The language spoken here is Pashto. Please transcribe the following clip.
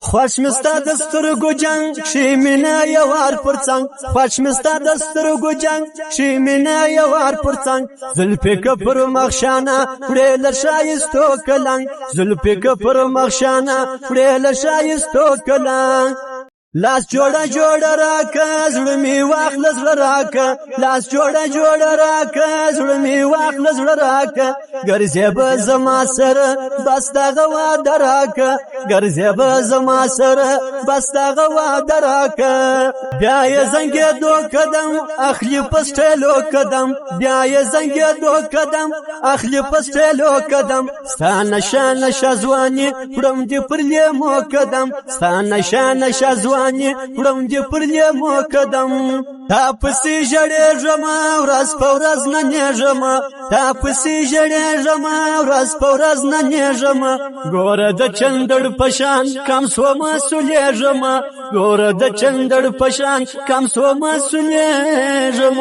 خوش مستا د سترګو جنگ شي مینا یوار پر څنګ خوش مستا د سترګو جنگ شي مینا یوار پر څنګ زلفې کفر مخشانه وړې له شایستو کلنګ زلفې کفر مخشانه وړې له شایستو کلنګ لاس جوړه جوړه راکه زړه می واخله زړه راکه لاس جوړه جوړه راکه زړه می واخله زړه راکه ګرځې به زما سره بس دغه واده راکه ګرځې به زما سره بس دغه واده راکه بیا یې زنګېدو قدم اخلي په سټیلو قدم بیا یې زنګېدو قدم اخلي په سټیلو قدم ستا نشه نشه ځواني وړم دې پر لیمو قدم ستا نشه نشه ځواني وړم دې پر لیمو قدم تا پسې ژړېږم ورځ په ورځ نه نیږم تا پسې ژړېږم ورځ په ورځ نه نیږم ګوره د چندړ په شان کم سومه سولېږم ګوره د چندړ په شان کم سومه سولېږم